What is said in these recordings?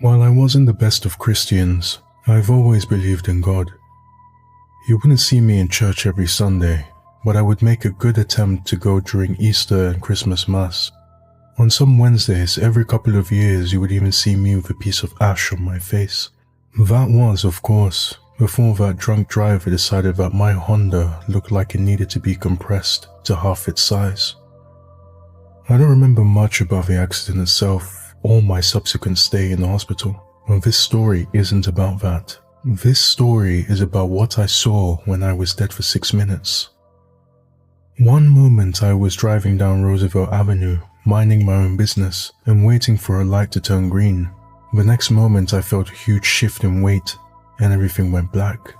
While I wasn't the best of Christians, I've always believed in God. You wouldn't see me in church every Sunday, but I would make a good attempt to go during Easter and Christmas Mass. On some Wednesdays, every couple of years, you would even see me with a piece of ash on my face. That was, of course, before that drunk driver decided that my Honda looked like it needed to be compressed to half its size. I don't remember much about the accident itself or my subsequent stay in the hospital, but this story isn't about that. This story is about what I saw when I was dead for 6 minutes. One moment I was driving down Roosevelt Avenue, minding my own business and waiting for a light to turn green. The next moment I felt a huge shift in weight and everything went black.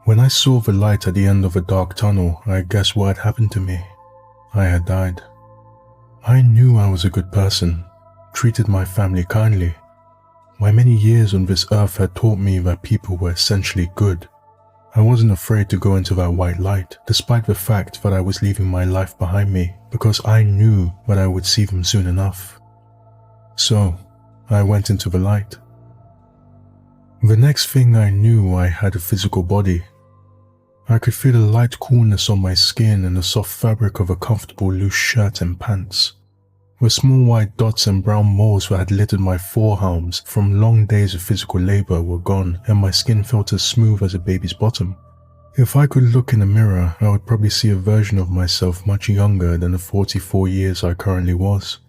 When I saw the light at the end of a dark tunnel, I guessed what had happened to me. I had died. I knew I was a good person, treated my family kindly. My many years on this earth had taught me that people were essentially good. I wasn't afraid to go into that white light, despite the fact that I was leaving my life behind me, because I knew that I would see them soon enough. So, I went into the light. The next thing I knew, I had a physical body. I could feel a light coolness on my skin and the soft fabric of a comfortable loose shirt and pants. The small white dots and brown moles that had littered my forearms from long days of physical labor were gone, and my skin felt as smooth as a baby's bottom. If I could look in a mirror, I would probably see a version of myself much younger than the 44 years I currently was.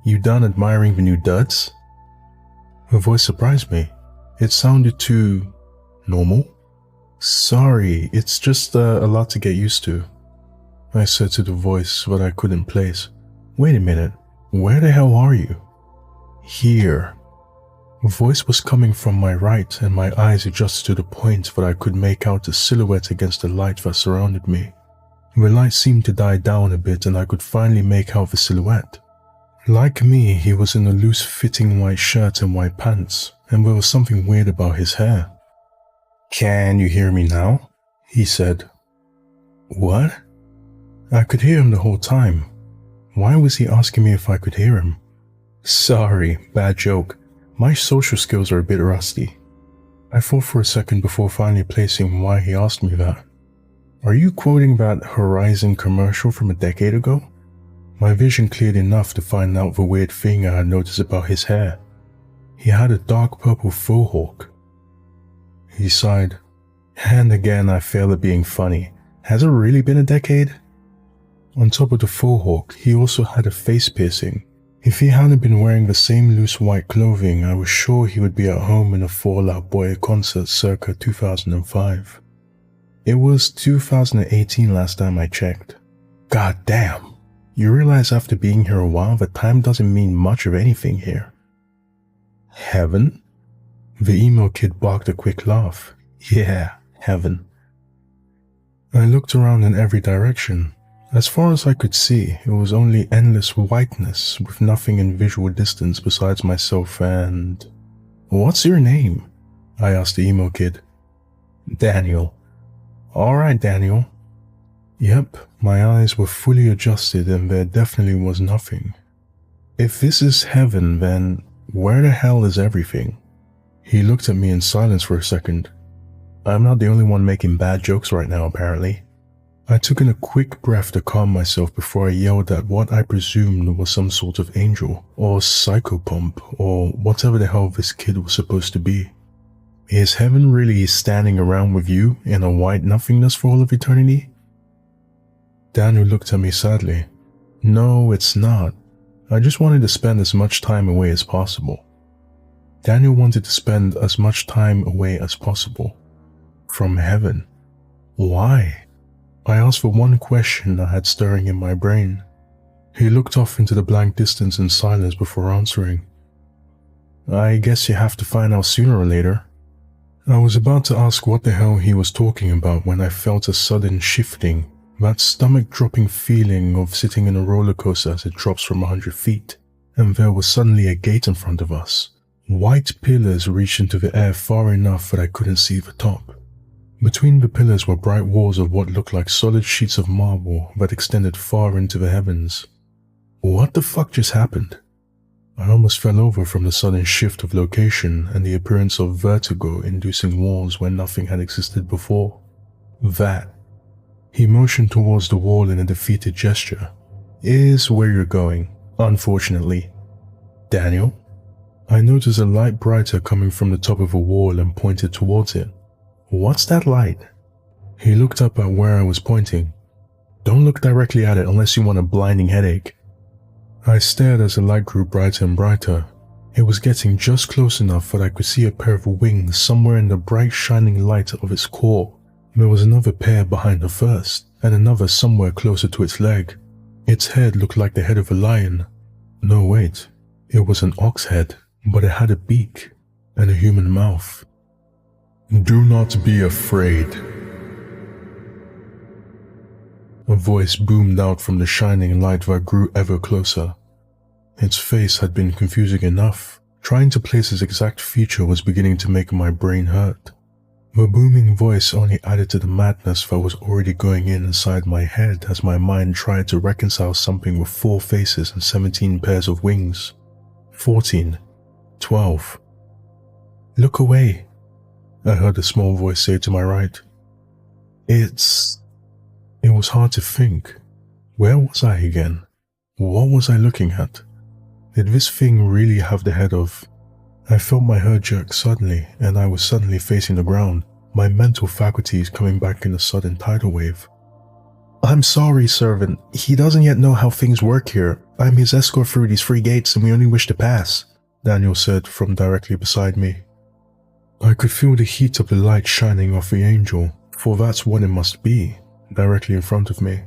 "You done admiring the new duds?" Her voice surprised me. It sounded too normal. "Sorry, it's just a lot to get used to," I said to the voice that I couldn't place. "Wait a minute, where the hell are you?" "Here." The voice was coming from my right, and my eyes adjusted to the point that I could make out a silhouette against the light that surrounded me. The light seemed to die down a bit, and I could finally make out the silhouette. Like me, he was in a loose-fitting white shirt and white pants, and there was something weird about his hair. "Can you hear me now?" he said. "What?" I could hear him the whole time. Why was he asking me if I could hear him? Sorry, bad joke. My social skills are a bit rusty. I thought for a second before finally placing why he asked me that. "Are you quoting that Horizon commercial from a decade ago?" My vision cleared enough to find out the weird thing I had noticed about his hair. He had a dark purple faux hawk. He sighed. "And again, I fail at being funny. Has it really been a decade?" On top of the faux hawk, he also had a face piercing. If he hadn't been wearing the same loose white clothing, I was sure he would be at home in a Fall Out Boy concert circa 2005. It was 2018 last time I checked. God damn. You realize after being here a while that time doesn't mean much of anything here. Heaven? The emo kid barked a quick laugh. Yeah, heaven. I looked around in every direction. As far as I could see, it was only endless whiteness with nothing in visual distance besides myself and... "What's your name?" I asked the emo kid. "Daniel." "Alright, Daniel." Yep, my eyes were fully adjusted and there definitely was nothing. If this is heaven, then where the hell is everything? He looked at me in silence for a second. I'm not the only one making bad jokes right now, apparently. I took in a quick breath to calm myself before I yelled at what I presumed was some sort of angel, or psychopomp, or whatever the hell this kid was supposed to be. Is heaven really standing around with you in a white nothingness for all of eternity? Daniel looked at me sadly. No, it's not. I just wanted to spend as much time away as possible. Daniel wanted to spend as much time away as possible. From heaven. Why? I asked for one question I had stirring in my brain. He looked off into the blank distance in silence before answering. "I guess you have to find out sooner or later." I was about to ask what the hell he was talking about when I felt a sudden shifting, that stomach-dropping feeling of sitting in a roller coaster as it drops from 100 feet, and there was suddenly a gate in front of us. White pillars reached into the air far enough that I couldn't see the top. Between the pillars were bright walls of what looked like solid sheets of marble that extended far into the heavens. What the fuck just happened? I almost fell over from the sudden shift of location and the appearance of vertigo-inducing walls where nothing had existed before. That, he motioned towards the wall in a defeated gesture, is where you're going, unfortunately. Daniel? I noticed a light brighter coming from the top of a wall and pointed towards it. What's that light? He looked up at where I was pointing. Don't look directly at it unless you want a blinding headache. I stared as the light grew brighter and brighter. It was getting just close enough that I could see a pair of wings somewhere in the bright shining light of its core. There was another pair behind the first, and another somewhere closer to its leg. Its head looked like the head of a lion. No, wait. It was an ox head, but it had a beak and a human mouth. Do not be afraid. A voice boomed out from the shining light that grew ever closer. Its face had been confusing enough. Trying to place its exact feature was beginning to make my brain hurt. The booming voice only added to the madness that was already going inside my head as my mind tried to reconcile something with 4 faces and 17 pairs of wings. 14. 12. Look away, I heard a small voice say to my right. It was hard to think. Where was I again? What was I looking at? Did this thing really have the head of... I felt my head jerk suddenly, and I was suddenly facing the ground, my mental faculties coming back in a sudden tidal wave. I'm sorry, servant. He doesn't yet know how things work here. I'm his escort through these 3 gates and we only wish to pass, Daniel said from directly beside me. I could feel the heat of the light shining off the angel, for that's what it must be, directly in front of me.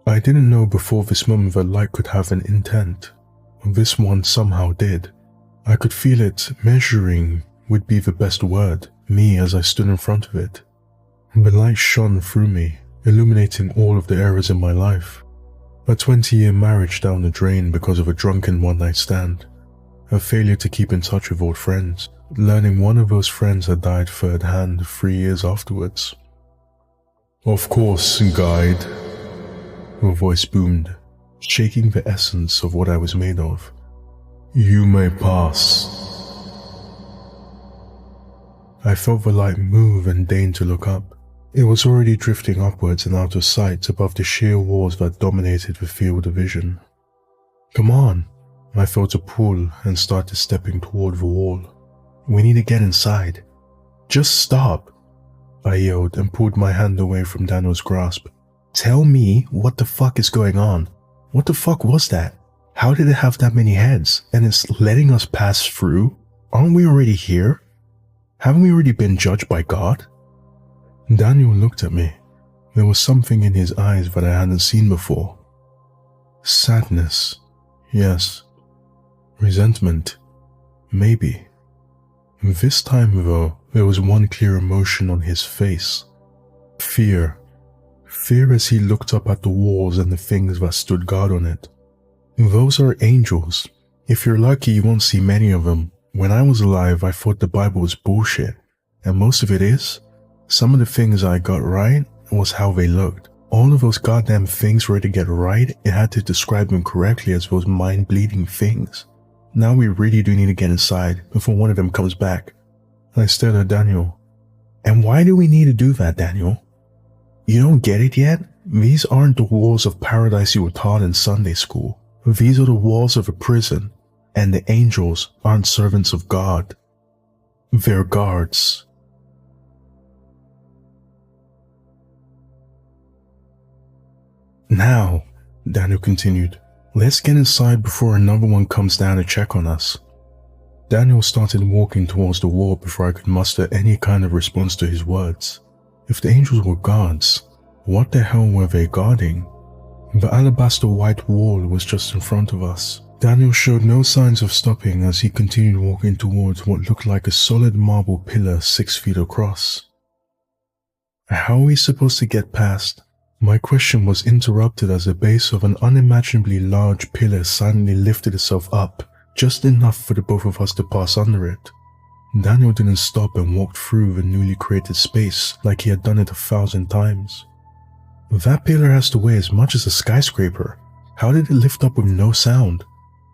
I didn't know before this moment that light could have an intent. This one somehow did. I could feel it. Measuring would be the best word, me as I stood in front of it. The light shone through me, illuminating all of the errors in my life. A 20-year marriage down the drain because of a drunken one-night stand. A failure to keep in touch with old friends, learning one of those friends had died third hand 3 years afterwards. Of course, guide, her voice boomed, shaking the essence of what I was made of. You may pass. I felt the light move and deigned to look up. It was already drifting upwards and out of sight above the sheer walls that dominated the field of vision. Come on, I felt a pull and started stepping toward the wall. We need to get inside. Just stop, I yelled and pulled my hand away from Daniel's grasp. Tell me what the fuck is going on. What the fuck was that? How did it have that many heads? And it's letting us pass through? Aren't we already here? Haven't we already been judged by God? Daniel looked at me. There was something in his eyes that I hadn't seen before. Sadness. Yes. Resentment. Maybe. This time, though, there was one clear emotion on his face. Fear. Fear as he looked up at the walls and the things that stood guard on it. Those are angels. If you're lucky, you won't see many of them. When I was alive, I thought the Bible was bullshit. And most of it is. Some of the things I got right was how they looked. All of those goddamn things for it to get right, it had to describe them correctly as those mind-bleeding things. Now we really do need to get inside before one of them comes back. I stared at Daniel. And why do we need to do that, Daniel? You don't get it yet? These aren't the walls of paradise you were taught in Sunday school. These are the walls of a prison, and the angels aren't servants of God. They're guards. Now, Daniel continued, let's get inside before another one comes down to check on us. Daniel started walking towards the wall before I could muster any kind of response to his words. If the angels were guards, what the hell were they guarding? The alabaster white wall was just in front of us. Daniel showed no signs of stopping as he continued walking towards what looked like a solid marble pillar 6 feet across. How are we supposed to get past? My question was interrupted as the base of an unimaginably large pillar silently lifted itself up, just enough for the both of us to pass under it. Daniel didn't stop and walked through the newly created space like he had done it 1,000 times. That pillar has to weigh as much as a skyscraper. How did it lift up with no sound?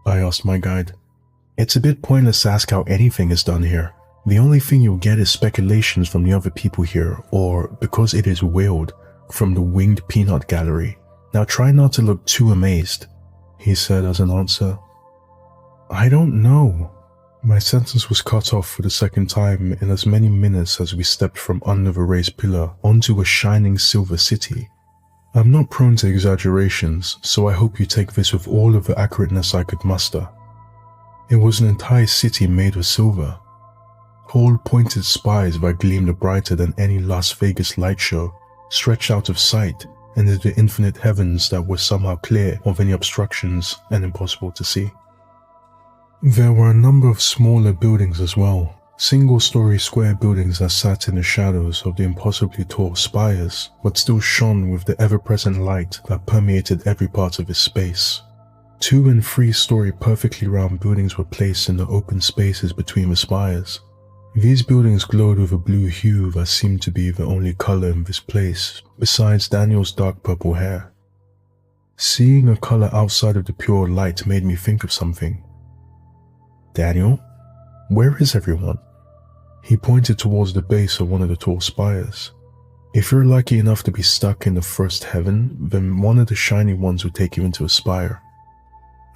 I asked my guide. It's a bit pointless to ask how anything is done here. The only thing you'll get is speculations from the other people here, or, because it is weird, from the Winged Peanut Gallery. Now try not to look too amazed, he said as an answer. I don't know. My sentence was cut off for the second time in as many minutes as we stepped from under the raised pillar onto a shining silver city. I'm not prone to exaggerations, so I hope you take this with all of the accurateness I could muster. It was an entire city made of silver. Tall, pointed spires that gleamed brighter than any Las Vegas light show stretched out of sight into the infinite heavens that were somehow clear of any obstructions and impossible to see. There were a number of smaller buildings as well, single-story square buildings that sat in the shadows of the impossibly tall spires, but still shone with the ever-present light that permeated every part of its space. 2- and 3-story perfectly round buildings were placed in the open spaces between the spires. These buildings glowed with a blue hue that seemed to be the only color in this place, besides Daniel's dark purple hair. Seeing a color outside of the pure light made me think of something. Daniel, where is everyone? He pointed towards the base of one of the tall spires. If you're lucky enough to be stuck in the first heaven, then one of the shiny ones would take you into a spire.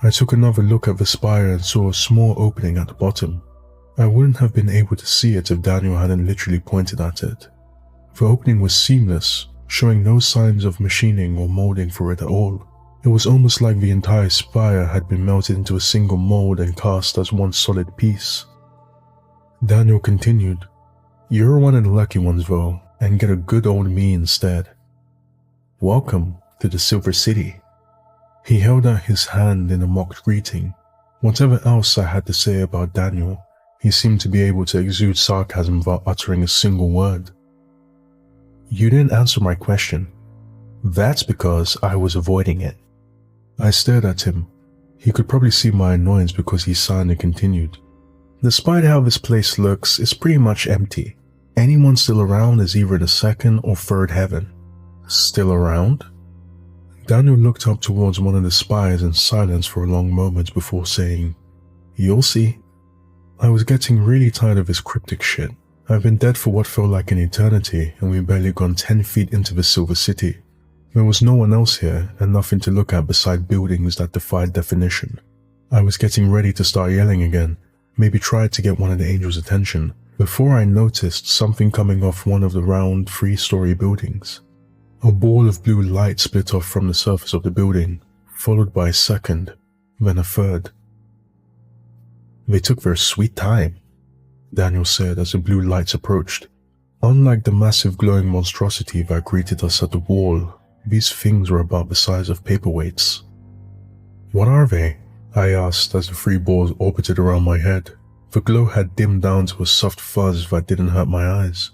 I took another look at the spire and saw a small opening at the bottom. I wouldn't have been able to see it if Daniel hadn't literally pointed at it. The opening was seamless, showing no signs of machining or molding for it at all. It was almost like the entire spire had been melted into a single mold and cast as one solid piece. Daniel continued, You're one of the lucky ones though, and get a good old me instead. Welcome to the Silver City. He held out his hand in a mock greeting. Whatever else I had to say about Daniel, he seemed to be able to exude sarcasm without uttering a single word. You didn't answer my question. That's because I was avoiding it. I stared at him. He could probably see my annoyance because he sighed and continued. Despite how this place looks, it's pretty much empty. Anyone still around is either in the second or third heaven. Still around? Daniel looked up towards one of the spires in silence for a long moment before saying, You'll see. I was getting really tired of this cryptic shit. I've been dead for what felt like an eternity, and we've barely gone 10 feet into the Silver City. There was no one else here, and nothing to look at beside buildings that defied definition. I was getting ready to start yelling again, maybe try to get one of the angels' attention, before I noticed something coming off one of the round 3-story buildings. A ball of blue light split off from the surface of the building, followed by a second, then a third. They took their sweet time, Daniel said as the blue lights approached. Unlike the massive glowing monstrosity that greeted us at the wall, these things were about the size of paperweights. What are they? I asked as the 3 balls orbited around my head. The glow had dimmed down to a soft fuzz that didn't hurt my eyes.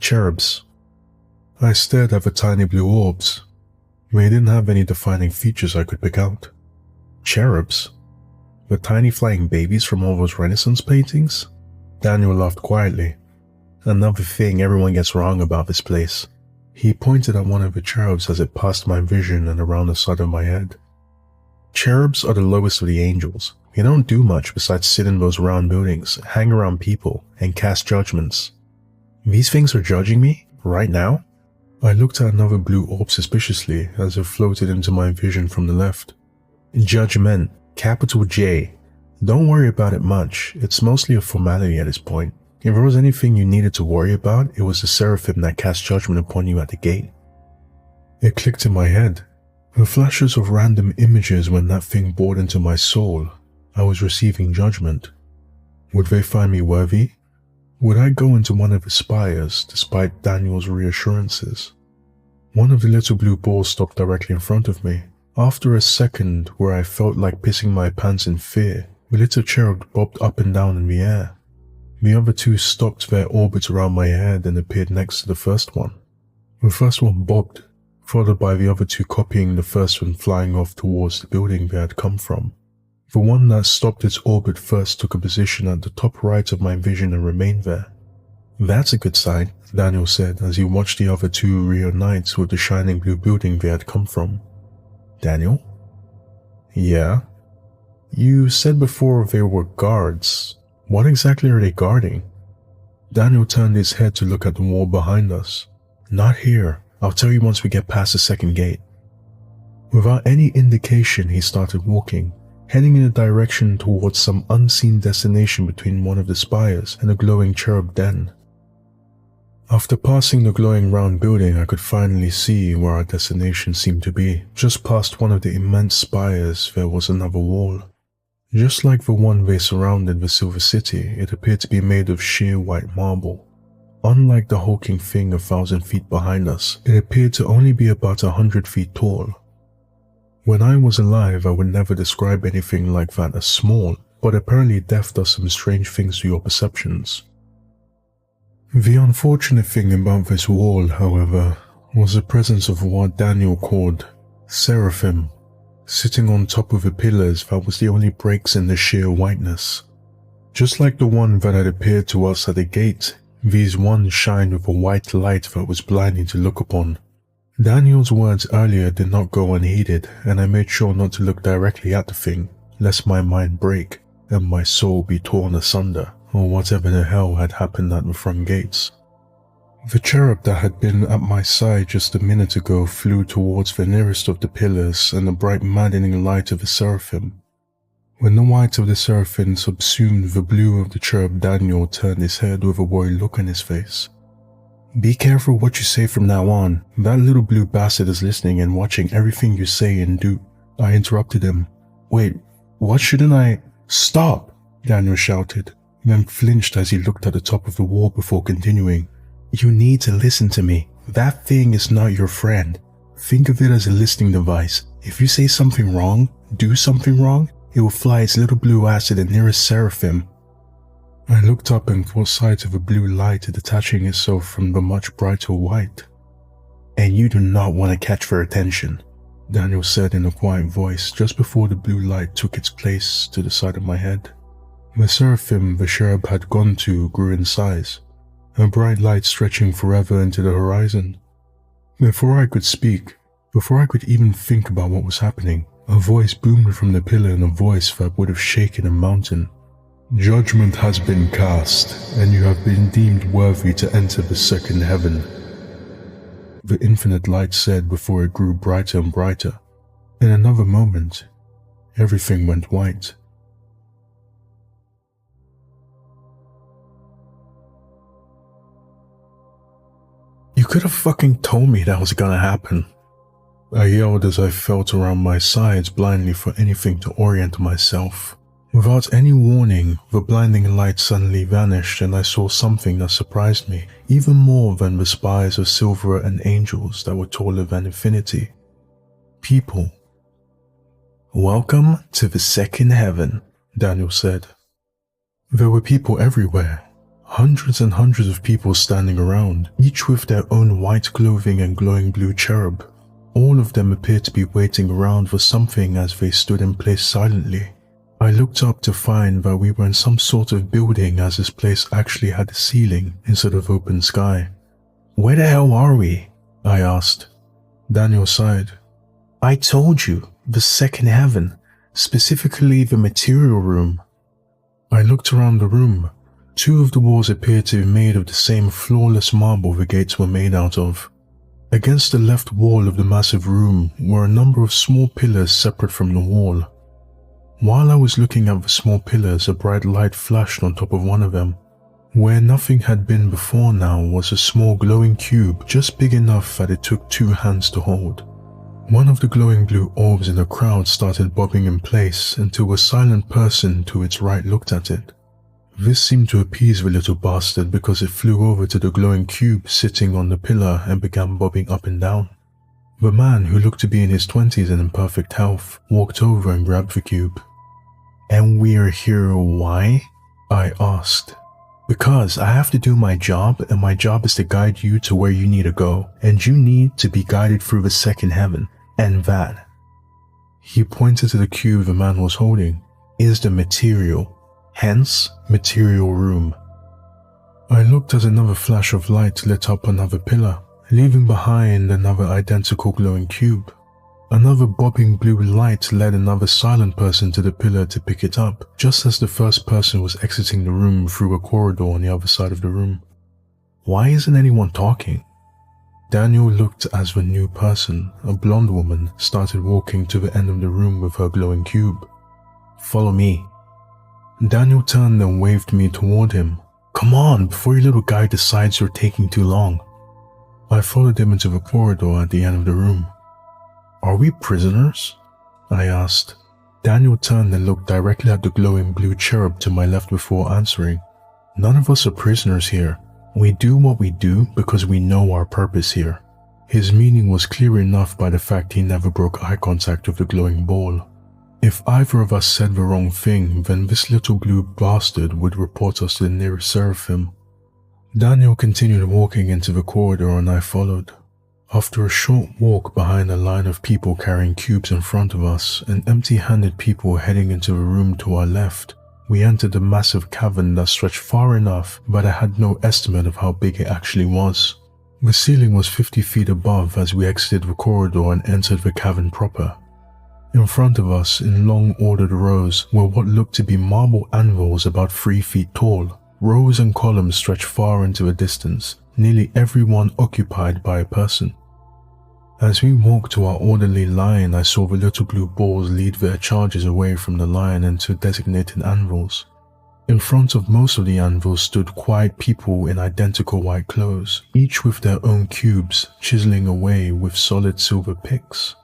Cherubs. I stared at the tiny blue orbs. They didn't have any defining features I could pick out. Cherubs? The tiny flying babies from all those Renaissance paintings? Daniel laughed quietly. Another thing everyone gets wrong about this place. He pointed at one of the cherubs as it passed my vision and around the side of my head. Cherubs are the lowest of the angels. They don't do much besides sit in those round buildings, hang around people, and cast judgments. These things are judging me? Right now? I looked at another blue orb suspiciously as it floated into my vision from the left. Judgment. Capital J. Don't worry about it much. It's mostly a formality at this point. If there was anything you needed to worry about, it was the seraphim that cast judgment upon you at the gate. It clicked in my head. The flashes of random images when that thing bored into my soul. I was receiving judgment. Would they find me worthy? Would I go into one of the spires despite Daniel's reassurances? One of the little blue balls stopped directly in front of me. After a second where I felt like pissing my pants in fear, the little cherub bobbed up and down in the air. The other 2 stopped their orbits around my head and appeared next to the first one. The first one bobbed, followed by the other 2 copying the first one flying off towards the building they had come from. The one that stopped its orbit first took a position at the top right of my vision and remained there. That's a good sign, Daniel said as he watched the other 2 reunite with the shining blue building they had come from. Daniel? Yeah? You said before they were guards. What exactly are they guarding? Daniel turned his head to look at the wall behind us. Not here. I'll tell you once we get past the second gate. Without any indication, he started walking, heading in a direction towards some unseen destination between one of the spires and a glowing cherub den. After passing the glowing round building, I could finally see where our destination seemed to be. Just past one of the immense spires, there was another wall. Just like the one they surrounded the Silver City, it appeared to be made of sheer white marble. Unlike the hulking thing 1,000 feet behind us, it appeared to only be about 100 feet tall. When I was alive, I would never describe anything like that as small, but apparently death does some strange things to your perceptions. The unfortunate thing about this wall, however, was the presence of what Daniel called seraphim, sitting on top of the pillars that was the only breaks in the sheer whiteness. Just like the one that had appeared to us at the gate, these ones shined with a white light that was blinding to look upon. Daniel's words earlier did not go unheeded, and I made sure not to look directly at the thing, lest my mind break and my soul be torn asunder, or whatever the hell had happened at the front gates. The cherub that had been at my side just a minute ago flew towards the nearest of the pillars and the bright maddening light of the seraphim. When the white of the seraphim subsumed the blue of the cherub, Daniel turned his head with a worried look on his face. "Be careful what you say from now on. That little blue bastard is listening and watching everything you say and do." I interrupted him. "Wait, what shouldn't I—" "Stop!" Daniel shouted, then flinched as he looked at the top of the wall before continuing. "You need to listen to me. That thing is not your friend. Think of it as a listening device. If you say something wrong, do something wrong, it will fly its little blue ass to the nearest seraphim." I looked up and caught sight of a blue light detaching itself from the much brighter white. "And you do not want to catch their attention," Daniel said in a quiet voice just before the blue light took its place to the side of my head. The seraphim the cherub had gone to grew in size, a bright light stretching forever into the horizon. Before I could speak, before I could even think about what was happening, a voice boomed from the pillar in a voice that would have shaken a mountain. "Judgment has been cast, and you have been deemed worthy to enter the second heaven," the infinite light said before it grew brighter and brighter. In another moment, everything went white. "You could have fucking told me that was gonna happen," I yelled as I felt around my sides blindly for anything to orient myself. Without any warning, the blinding light suddenly vanished and I saw something that surprised me, even more than the spires of silver and angels that were taller than infinity. People. "Welcome to the second heaven," Daniel said. There were people everywhere. Hundreds and hundreds of people standing around, each with their own white clothing and glowing blue cherub. All of them appeared to be waiting around for something as they stood in place silently. I looked up to find that we were in some sort of building as this place actually had a ceiling instead of open sky. "Where the hell are we?" I asked. Daniel sighed. "I told you, the second heaven, specifically the material room." I looked around the room. Two of the walls appeared to be made of the same flawless marble the gates were made out of. Against the left wall of the massive room were a number of small pillars separate from the wall. While I was looking at the small pillars, a bright light flashed on top of one of them. Where nothing had been before now was a small glowing cube just big enough that it took 2 hands to hold. One of the glowing blue orbs in the crowd started bobbing in place until a silent person to its right looked at it. This seemed to appease the little bastard because it flew over to the glowing cube sitting on the pillar and began bobbing up and down. The man, who looked to be in his 20s and in perfect health, walked over and grabbed the cube. "And we're here why?" I asked. "Because I have to do my job, and my job is to guide you to where you need to go, and you need to be guided through the second heaven, and that," he pointed to the cube the man was holding, "is the material, hence material room." I looked as another flash of light lit up another pillar, leaving behind another identical glowing cube. Another bobbing blue light led another silent person to the pillar to pick it up, just as the first person was exiting the room through a corridor on the other side of the room. Why isn't anyone talking? Daniel looked as the new person, a blonde woman, started walking to the end of the room with her glowing cube. Follow me. Daniel turned and waved me toward him. Come on, before your little guy decides you're taking too long. I followed him into the corridor at the end of the room. Are we prisoners? I asked. Daniel turned and looked directly at the glowing blue cherub to my left before answering. None of us are prisoners here. We do what we do because we know our purpose here. His meaning was clear enough by the fact he never broke eye contact with the glowing ball. If either of us said the wrong thing, then this little blue bastard would report us to the nearest seraphim. Daniel continued walking into the corridor and I followed. After a short walk behind a line of people carrying cubes in front of us and empty-handed people heading into the room to our left, we entered a massive cavern that stretched far enough, but I had no estimate of how big it actually was. The ceiling was 50 feet above as we exited the corridor and entered the cavern proper. In front of us, in long ordered rows, were what looked to be marble anvils about 3 feet tall. Rows and columns stretched far into the distance, nearly every one occupied by a person. As we walked to our orderly line, I saw the little blue balls lead their charges away from the line into designated anvils. In front of most of the anvils stood quiet people in identical white clothes, each with their own cubes, chiseling away with solid silver picks.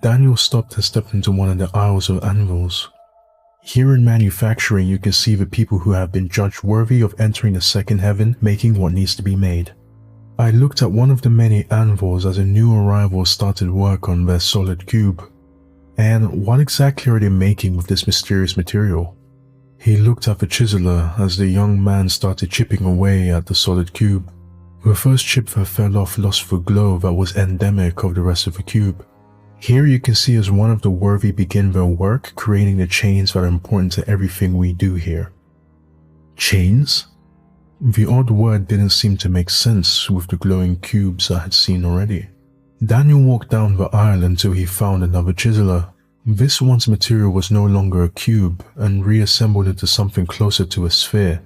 Daniel stopped and stepped into one of the aisles of anvils. Here in manufacturing, you can see the people who have been judged worthy of entering the second heaven, making what needs to be made. I looked at one of the many anvils as a new arrival started work on their solid cube. And what exactly are they making with this mysterious material? He looked at the chiseler as the young man started chipping away at the solid cube. The first chip that fell off lost the glow that was endemic of the rest of the cube. Here you can see as one of the worthy begin their work, creating the chains that are important to everything we do here. Chains? The odd word didn't seem to make sense with the glowing cubes I had seen already. Daniel walked down the aisle until he found another chiseler. This one's material was no longer a cube and reassembled into something closer to a sphere.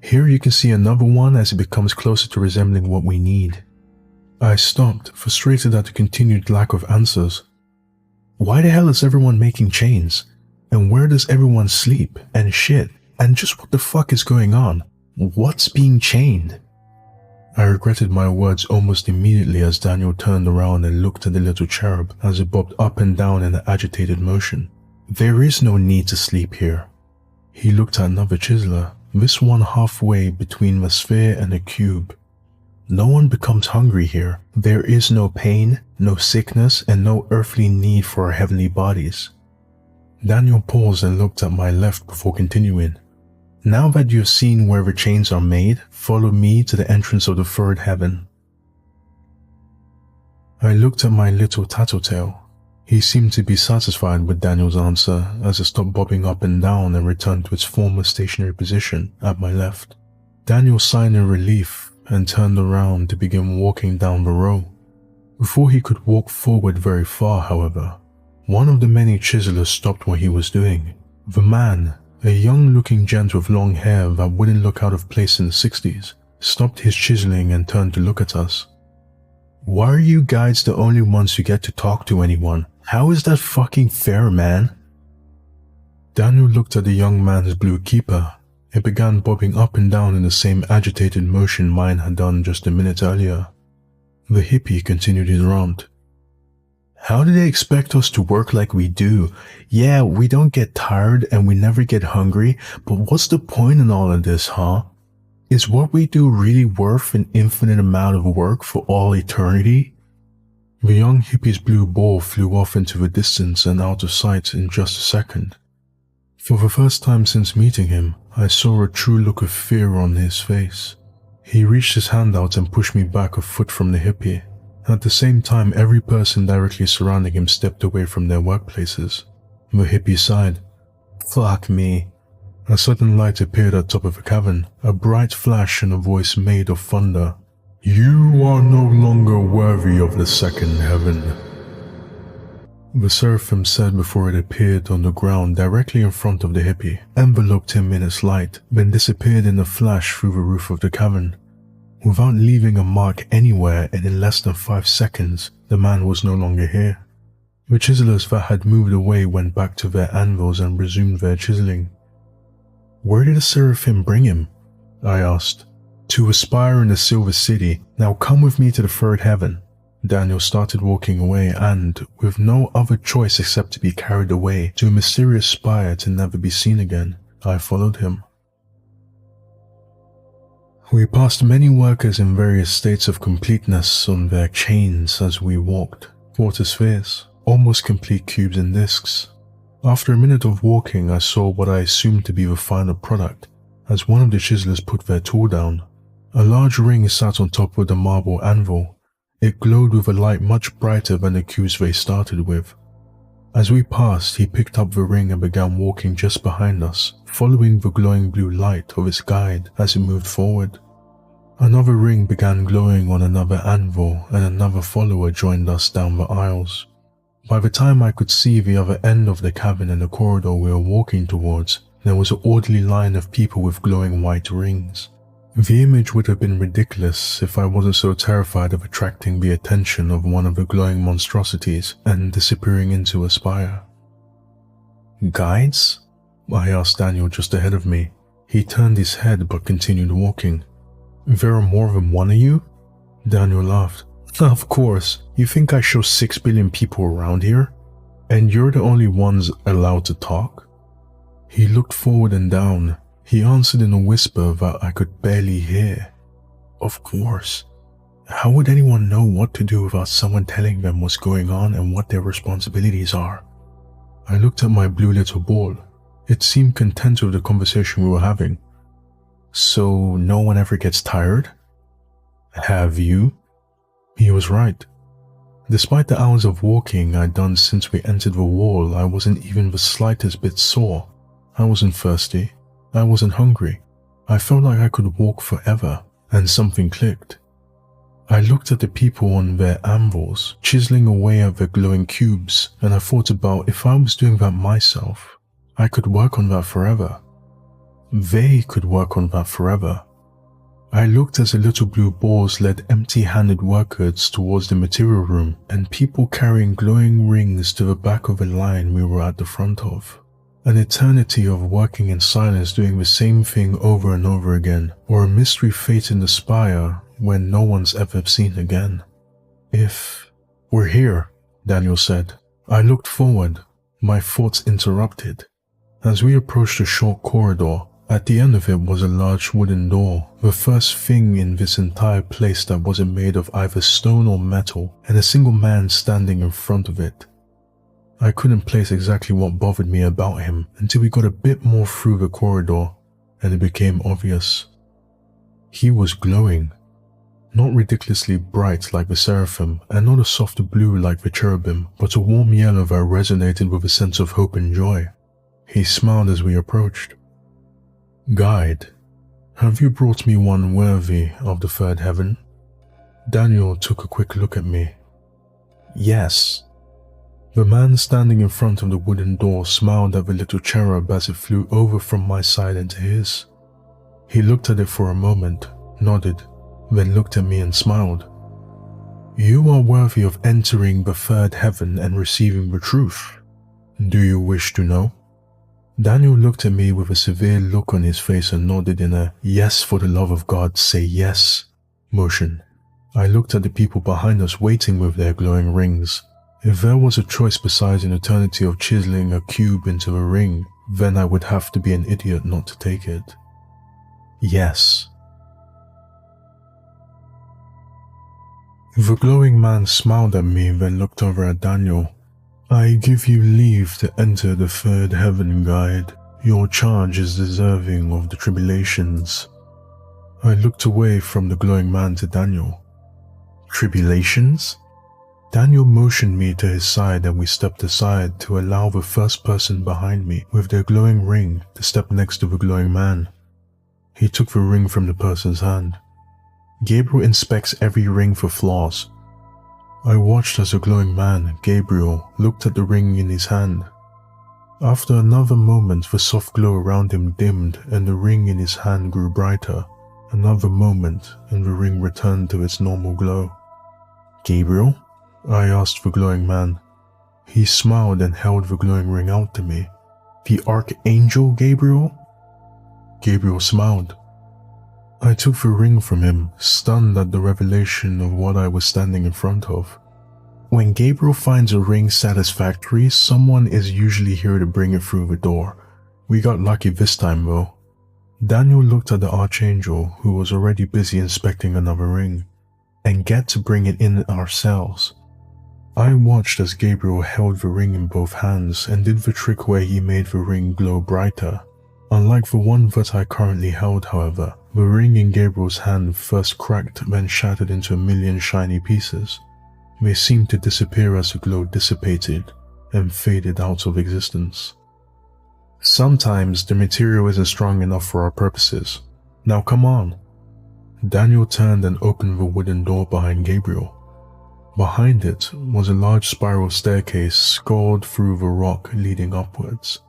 Here you can see another one as it becomes closer to resembling what we need. I stopped, frustrated at the continued lack of answers. Why the hell is everyone making chains? And where does everyone sleep and shit? And just what the fuck is going on? What's being chained? I regretted my words almost immediately as Daniel turned around and looked at the little cherub as it bobbed up and down in an agitated motion. There is no need to sleep here. He looked at another chiseler, this one halfway between the sphere and the cube. No one becomes hungry here. There is no pain, no sickness, and no earthly need for our heavenly bodies. Daniel paused and looked at my left before continuing. Now that you've seen where the chains are made, follow me to the entrance of the third heaven. I looked at my little tattletale. He seemed to be satisfied with Daniel's answer as it stopped bobbing up and down and returned to its former stationary position at my left. Daniel sighed in relief and turned around to begin walking down the row. Before he could walk forward very far, however, one of the many chiselers stopped what he was doing. The man, a young-looking gent with long hair that wouldn't look out of place in the 60s, stopped his chiseling and turned to look at us. Why are you guys the only ones who get to talk to anyone? How is that fucking fair, man? Daniel looked at the young man's blue keeper. It began bobbing up and down in the same agitated motion mine had done just a minute earlier. The hippie continued his rant. How do they expect us to work like we do? Yeah, we don't get tired and we never get hungry, but what's the point in all of this, huh? Is what we do really worth an infinite amount of work for all eternity? The young hippie's blue ball flew off into the distance and out of sight in just a second. For the first time since meeting him, I saw a true look of fear on his face. He reached his hand out and pushed me back a foot from the hippie. At the same time, every person directly surrounding him stepped away from their workplaces. The hippie sighed. Fuck me. A sudden light appeared at the top of the cavern, a bright flash and a voice made of thunder. You are no longer worthy of the second heaven. The seraphim said before it appeared on the ground directly in front of the hippie, enveloped him in its light, then disappeared in a flash through the roof of the cavern. Without leaving a mark anywhere, and in less than 5 seconds, the man was no longer here. The chiselers that had moved away went back to their anvils and resumed their chiseling. "Where did the seraphim bring him?" I asked. "To Aspire in the Silver City. Now come with me to the third heaven." Daniel started walking away and, with no other choice except to be carried away to a mysterious spire to never be seen again, I followed him. We passed many workers in various states of completeness on their chains as we walked, quarter spheres, almost complete cubes and discs. After a minute of walking, I saw what I assumed to be the final product, as one of the chiselers put their tool down. A large ring sat on top of the marble anvil. It glowed with a light much brighter than the cubes they started with. As we passed, he picked up the ring and began walking just behind us, following the glowing blue light of its guide as it moved forward. Another ring began glowing on another anvil, and another follower joined us down the aisles. By the time I could see the other end of the cavern and the corridor we were walking towards, there was an orderly line of people with glowing white rings. The image would have been ridiculous if I wasn't so terrified of attracting the attention of one of the glowing monstrosities and disappearing into a spire. "Guides?" I asked Daniel just ahead of me. He turned his head but continued walking. "There are more than one of you?" Daniel laughed. "Of course, you think I show 6 billion people around here? And you're the only ones allowed to talk?" He looked forward and down. He answered in a whisper that I could barely hear. "Of course. How would anyone know what to do without someone telling them what's going on and what their responsibilities are?" I looked at my blue little ball. It seemed content with the conversation we were having. "So no one ever gets tired?" "Have you?" He was right. Despite the hours of walking I'd done since we entered the wall, I wasn't even the slightest bit sore. I wasn't thirsty. I wasn't hungry. I felt like I could walk forever, and something clicked. I looked at the people on their anvils, chiseling away at their glowing cubes, and I thought about if I was doing that myself, I could work on that forever. They could work on that forever. I looked as the little blue balls led empty-handed workers towards the material room and people carrying glowing rings to the back of a line we were at the front of. An eternity of working in silence doing the same thing over and over again, or a mystery fate in the spire when no one's ever seen again. "We're here," Daniel said. I looked forward, my thoughts interrupted. As we approached a short corridor, at the end of it was a large wooden door, the first thing in this entire place that wasn't made of either stone or metal, and a single man standing in front of it. I couldn't place exactly what bothered me about him until we got a bit more through the corridor, and it became obvious. He was glowing. Not ridiculously bright like the seraphim, and not a softer blue like the cherubim, but a warm yellow that resonated with a sense of hope and joy. He smiled as we approached. "Guide, have you brought me one worthy of the third heaven?" Daniel took a quick look at me. "Yes." The man standing in front of the wooden door smiled at the little cherub as it flew over from my side into his. He looked at it for a moment, nodded, then looked at me and smiled. "You are worthy of entering the third heaven and receiving the truth. Do you wish to know?" Daniel looked at me with a severe look on his face and nodded in a "yes, for the love of God, say yes" motion. I looked at the people behind us waiting with their glowing rings. If there was a choice besides an eternity of chiseling a cube into a ring, then I would have to be an idiot not to take it. Yes. The glowing man smiled at me, then looked over at Daniel. "I give you leave to enter the third heaven, guide. Your charge is deserving of the tribulations." I looked away from the glowing man to Daniel. "Tribulations?" Daniel motioned me to his side and we stepped aside to allow the first person behind me with their glowing ring to step next to the glowing man. He took the ring from the person's hand. "Gabriel inspects every ring for flaws." I watched as a glowing man, Gabriel, looked at the ring in his hand. After another moment, the soft glow around him dimmed and the ring in his hand grew brighter. Another moment, and the ring returned to its normal glow. "Gabriel?" I asked the glowing man. He smiled and held the glowing ring out to me. "The Archangel Gabriel?" Gabriel smiled. I took the ring from him, stunned at the revelation of what I was standing in front of. When Gabriel finds a ring satisfactory, someone is usually here to bring it through the door. We got lucky this time though. Daniel looked at the Archangel, who was already busy inspecting another ring, and get to bring it in ourselves. I watched as Gabriel held the ring in both hands and did the trick where he made the ring glow brighter. Unlike the one that I currently held, however, the ring in Gabriel's hand first cracked, then shattered into a million shiny pieces. They seemed to disappear as the glow dissipated and faded out of existence. Sometimes the material isn't strong enough for our purposes. Now come on. Daniel turned and opened the wooden door behind Gabriel. Behind it was a large spiral staircase scored through the rock leading upwards.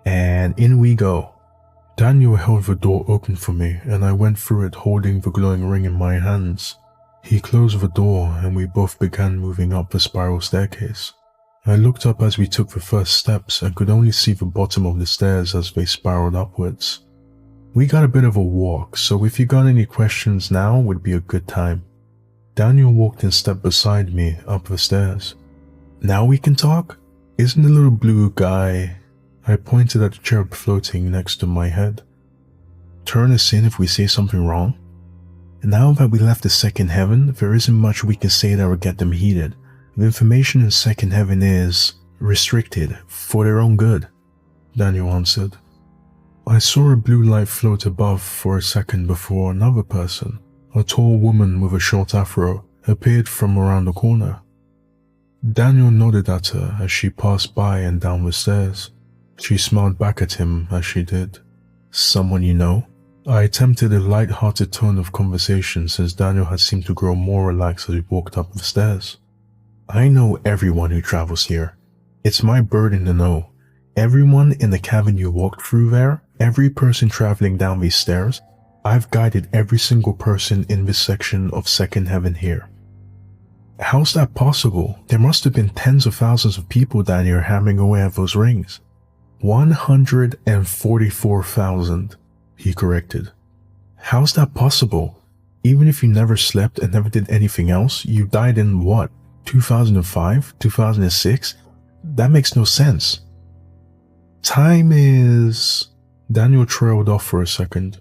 And in we go. Daniel held the door open for me and I went through it holding the glowing ring in my hands. He closed the door and we both began moving up the spiral staircase. I looked up as we took the first steps and could only see the bottom of the stairs as they spiraled upwards. We got a bit of a walk, so if you got any questions now would be a good time. Daniel walked in step beside me up the stairs. "Now we can talk? Isn't the little blue guy..." I pointed at the cherub floating next to my head. "Turn us in if we say something wrong? Now that we left the second heaven, there isn't much we can say that will get them heated. The information in second heaven is restricted for their own good," Daniel answered. I saw a blue light float above for a second before another person, a tall woman with a short afro, appeared from around the corner. Daniel nodded at her as she passed by and down the stairs. She smiled back at him as she did. "Someone you know?" I attempted a light-hearted tone of conversation since Daniel had seemed to grow more relaxed as we walked up the stairs. "I know everyone who travels here. It's my burden to know. Everyone in the cabin you walked through there, every person traveling down these stairs, I've guided every single person in this section of second heaven here." "How's that possible? There must have been tens of thousands of people down here hammering away at those rings." 144,000, he corrected. "How's that possible? Even if you never slept and never did anything else, you died in what, 2005, 2006? That makes no sense." "Time is..." Daniel trailed off for a second.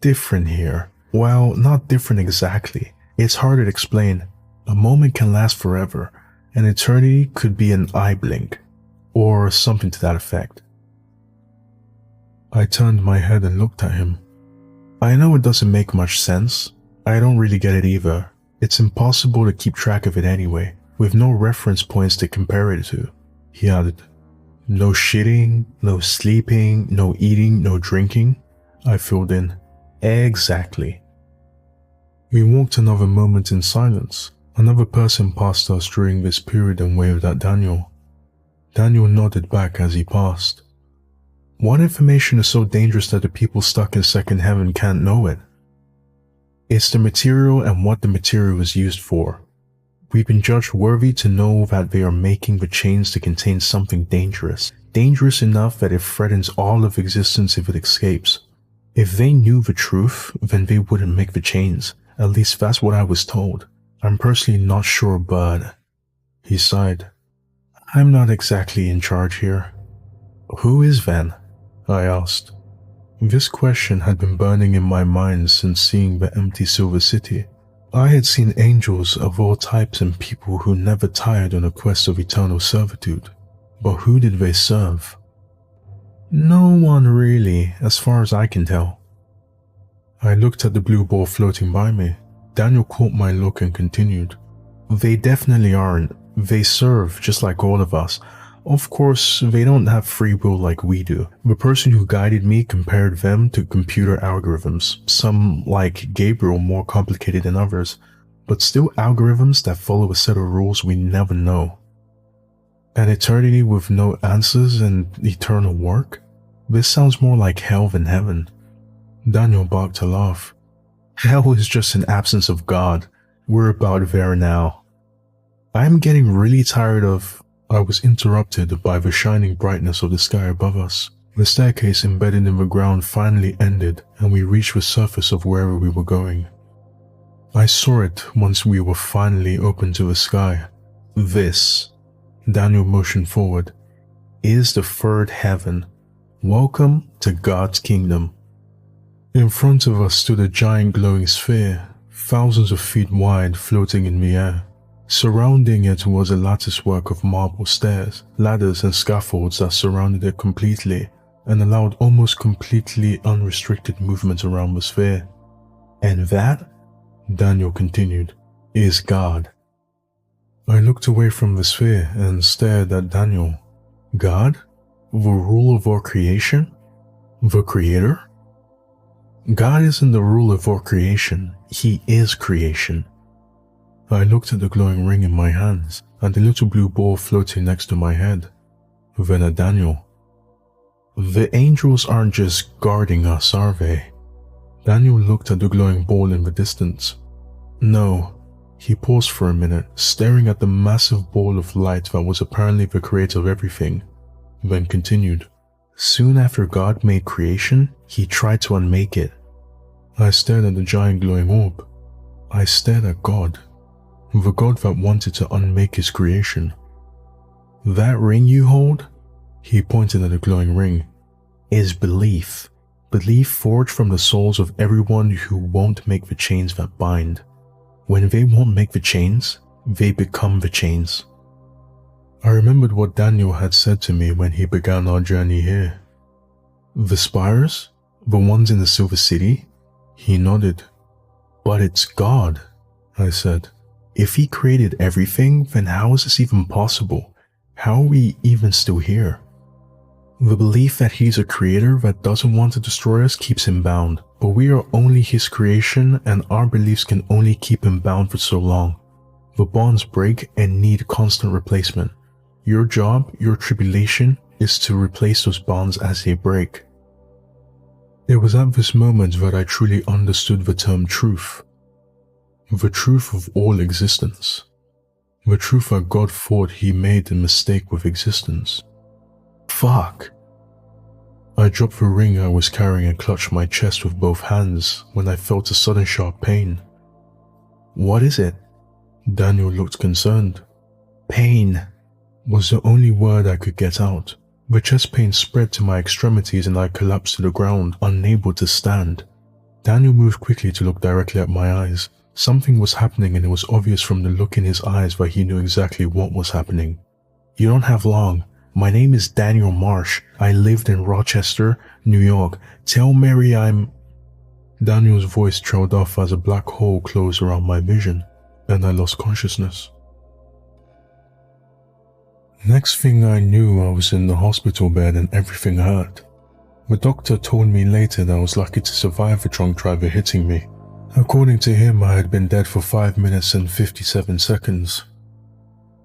"Different here. Well, not different exactly. It's hard to explain. A moment can last forever. An eternity could be an eye blink. Or something to that effect." I turned my head and looked at him. "I know it doesn't make much sense. I don't really get it either. It's impossible to keep track of it anyway, with no reference points to compare it to," he added. "No shitting, no sleeping, no eating, no drinking," I filled in. "Exactly." We walked another moment in silence. Another person passed us during this period and waved at Daniel. Daniel nodded back as he passed. "What information is so dangerous that the people stuck in second heaven can't know it?" "It's the material and what the material is used for. We've been judged worthy to know that they are making the chains to contain something dangerous, dangerous enough that it threatens all of existence if it escapes. If they knew the truth, then they wouldn't make the chains. At least that's what I was told. I'm personally not sure, but..." He sighed. "I'm not exactly in charge here." "Who is then?" I asked. This question had been burning in my mind since seeing the empty Silver City. I had seen angels of all types and people who never tired on a quest of eternal servitude. But who did they serve? "No one really, as far as I can tell." I looked at the blue ball floating by me. Daniel caught my look and continued. "They definitely aren't. They serve just like all of us. Of course, they don't have free will like we do. The person who guided me compared them to computer algorithms, some like Gabriel more complicated than others, but still algorithms that follow a set of rules we never know. An eternity with no answers and eternal work? This sounds more like hell than heaven. Daniel barked a laugh. Hell is just an absence of God. We're about there now. I am getting really tired of... I was interrupted by the shining brightness of the sky above us. The staircase embedded in the ground finally ended, and we reached the surface of wherever we were going. I saw it once we were finally open to the sky. This, Daniel motioned forward, is the third heaven. Welcome to God's kingdom. In front of us stood a giant glowing sphere, thousands of feet wide, floating in the air. Surrounding it was a latticework of marble stairs, ladders and scaffolds that surrounded it completely and allowed almost completely unrestricted movement around the sphere. And that, Daniel continued, is God. I looked away from the sphere and stared at Daniel. God? The ruler of all creation? The creator? God isn't the ruler of all creation, he is creation. I looked at the glowing ring in my hands and the little blue ball floating next to my head. Then at Daniel. The angels aren't just guarding us, are they? Daniel looked at the glowing ball in the distance. No. He paused for a minute, staring at the massive ball of light that was apparently the creator of everything, then continued. Soon after God made creation, he tried to unmake it. I stared at the giant glowing orb. I stared at God. The God that wanted to unmake his creation. That ring you hold? He pointed at the glowing ring. Is belief. Belief forged from the souls of everyone who won't make the chains that bind. When they won't make the chains, they become the chains. I remembered what Daniel had said to me when he began our journey here. The spires? The ones in the Silver City? He nodded. But it's God, I said. If he created everything, then how is this even possible? How are we even still here? The belief that he's a creator that doesn't want to destroy us keeps him bound, but we are only his creation and our beliefs can only keep him bound for so long. The bonds break and need constant replacement. Your job, your tribulation, is to replace those bonds as they break. It was at this moment that I truly understood the term truth. The truth of all existence. The truth that God thought he made a mistake with existence. Fuck. I dropped the ring I was carrying and clutched my chest with both hands when I felt a sudden sharp pain. What is it? Daniel looked concerned. Pain was the only word I could get out. The chest pain spread to my extremities and I collapsed to the ground, unable to stand. Daniel moved quickly to look directly at my eyes. Something was happening and it was obvious from the look in his eyes that he knew exactly what was happening. You don't have long. My name is Daniel Marsh. I lived in Rochester, New York. Tell Mary I'm... Daniel's voice trailed off as a black hole closed around my vision, and I lost consciousness. Next thing I knew, I was in the hospital bed and everything hurt. The doctor told me later that I was lucky to survive the drunk driver hitting me. According to him, I had been dead for 5 minutes and 57 seconds.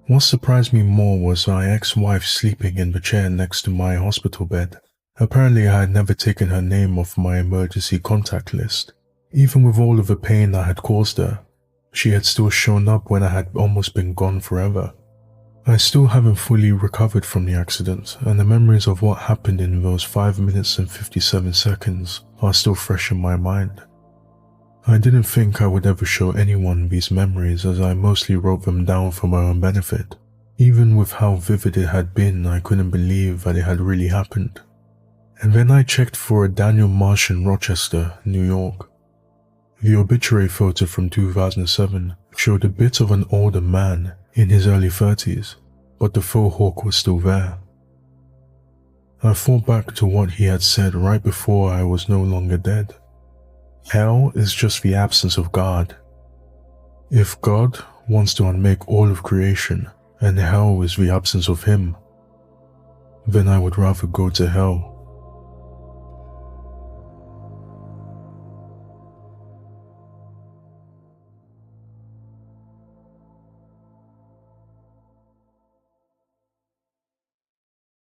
What surprised me more was my ex-wife sleeping in the chair next to my hospital bed. Apparently, I had never taken her name off my emergency contact list. Even with all of the pain I had caused her, she had still shown up when I had almost been gone forever. I still haven't fully recovered from the accident, and the memories of what happened in those 5 minutes and 57 seconds are still fresh in my mind. I didn't think I would ever show anyone these memories as I mostly wrote them down for my own benefit. Even with how vivid it had been, I couldn't believe that it had really happened. And then I checked for a Daniel Marsh in Rochester, New York. The obituary photo from 2007 showed a bit of an older man in his early 30s, but the faux hawk was still there. I thought back to what he had said right before I was no longer dead. Hell is just the absence of God. If God wants to unmake all of creation, and hell is the absence of him, then I would rather go to hell.